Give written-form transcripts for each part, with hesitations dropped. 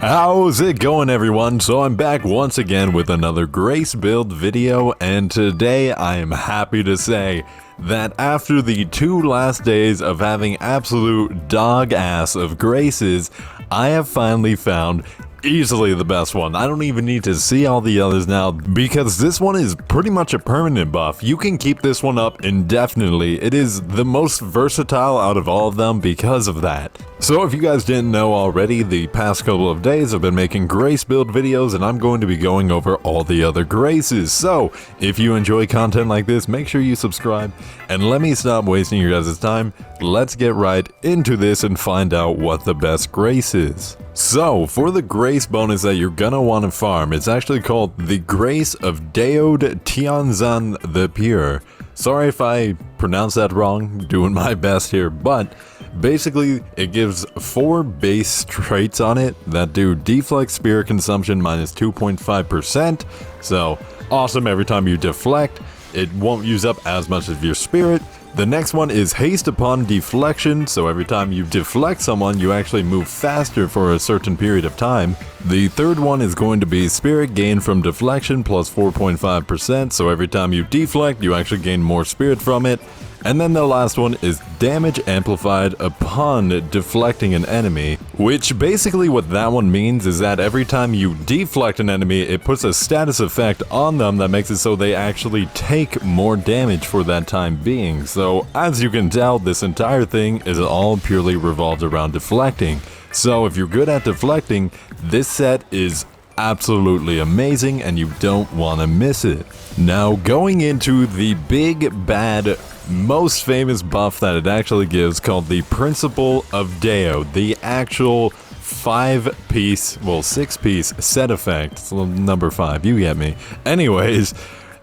How's it going, everyone? So I'm back once again with another Grace build video, and today I am happy to say that after the 2 last days of having absolute dog ass of Graces, I have finally found easily the best one. I don't even need to see all the others now because this one is pretty much a permanent buff. You can keep this one up indefinitely. It is the most versatile out of all of them because of that. So if you guys didn't know already, the past couple of days I've been making Grace build videos and I'm going to be going over all the other Graces. So if you enjoy content like this, make sure you subscribe and let me stop wasting your guys' time. Let's get right into this and find out what the best Grace is. So for the Grace bonus that you're gonna want to farm, it's actually called the Grace of Daode Tianzan the Pure. Sorry if I pronounced that wrong, doing my best here, but basically it gives 4 base traits on it that do deflect spirit consumption minus 2.5%, so awesome. Every time you deflect, it won't use up as much of your spirit. The next one is haste upon deflection, so every time you deflect someone, you actually move faster for a certain period of time. The third one is going to be spirit gain from deflection plus 4.5%, so every time you deflect, you actually gain more spirit from it. And then the last one is damage amplified upon deflecting an enemy, which basically what that one means is that every time you deflect an enemy, it puts a status effect on them that makes it so they actually take more damage for that time being. So as you can tell, this entire thing is all purely revolved around deflecting. So if you're good at deflecting, this set is absolutely amazing and you don't want to miss it. Now going into the big bad most famous buff that it actually gives, called the Principle of Daode, the actual 5-piece, well 6-piece set effect. It's number 5, you get me. Anyways,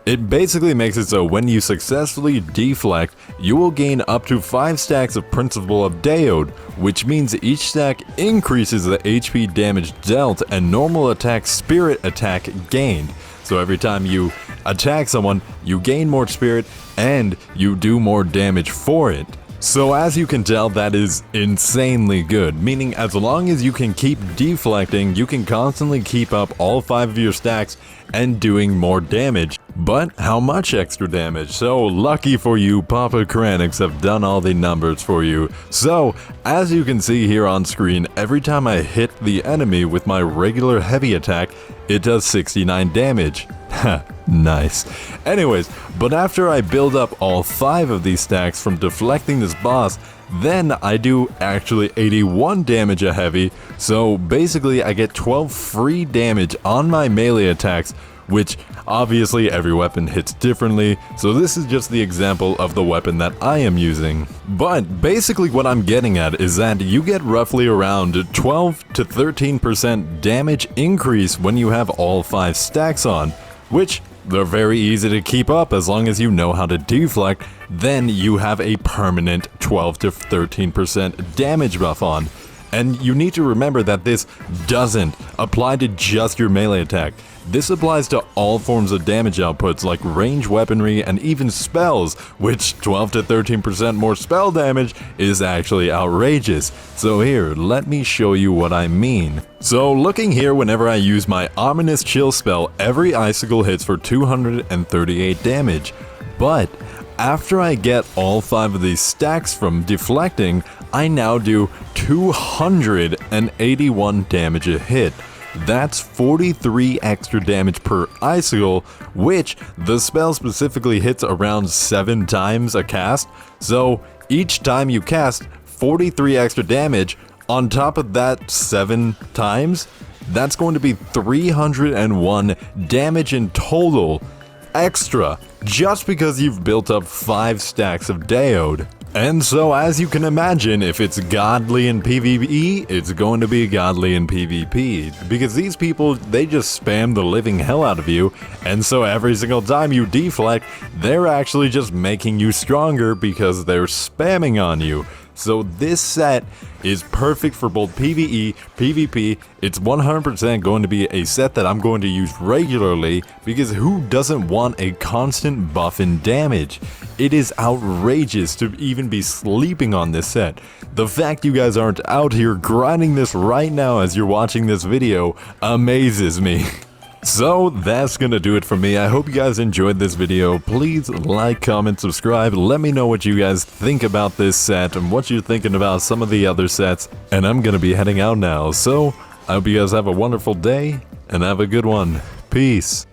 it basically makes it so when you successfully deflect, you will gain up to 5 stacks of Principle of Daode, which means each stack increases the HP damage dealt and normal attack spirit attack gained. So every time you attack someone, you gain more spirit and you do more damage for it. So as you can tell, that is insanely good, meaning as long as you can keep deflecting, you can constantly keep up all 5 of your stacks and doing more damage. But how much extra damage? So lucky for you, Papa Kranix have done all the numbers for you. So as you can see here on screen, every time I hit the enemy with my regular heavy attack, it does 69 damage. Ha, nice. Anyways, but after I build up all 5 of these stacks from deflecting this boss, then I do actually 81 damage a heavy, so basically I get 12 free damage on my melee attacks, which obviously every weapon hits differently, so this is just the example of the weapon that I am using. But basically what I'm getting at is that you get roughly around 12 to 13% damage increase when you have all 5 stacks on, which they're very easy to keep up as long as you know how to deflect. Then you have a permanent 12 to 13% damage buff on. And you need to remember that this doesn't apply to just your melee attack. This applies to all forms of damage outputs like range weaponry and even spells, which 12 to 13% more spell damage is actually outrageous. So here, let me show you what I mean. So looking here, whenever I use my Ominous Chill spell, every icicle hits for 238 damage. But after I get all 5 of these stacks from deflecting, I now do 281 damage a hit. That's 43 extra damage per icicle, which the spell specifically hits around 7 times a cast. So each time you cast, 43 extra damage. On top of that 7 times, that's going to be 301 damage in total extra, just because you've built up 5 stacks of Daode. And so as you can imagine, if it's godly in PvE, it's going to be godly in PvP. Because these people, they just spam the living hell out of you, and so every single time you deflect, they're actually just making you stronger because they're spamming on you. So this set is perfect for both PvE, PvP. It's 100% going to be a set that I'm going to use regularly, because who doesn't want a constant buff in damage? It is outrageous to even be sleeping on this set. The fact you guys aren't out here grinding this right now as you're watching this video amazes me. So that's gonna do it for me. I hope you guys enjoyed this video. Please like, comment, subscribe. Let me know what you guys think about this set and what you're thinking about some of the other sets. And I'm gonna be heading out now. So I hope you guys have a wonderful day and have a good one. Peace.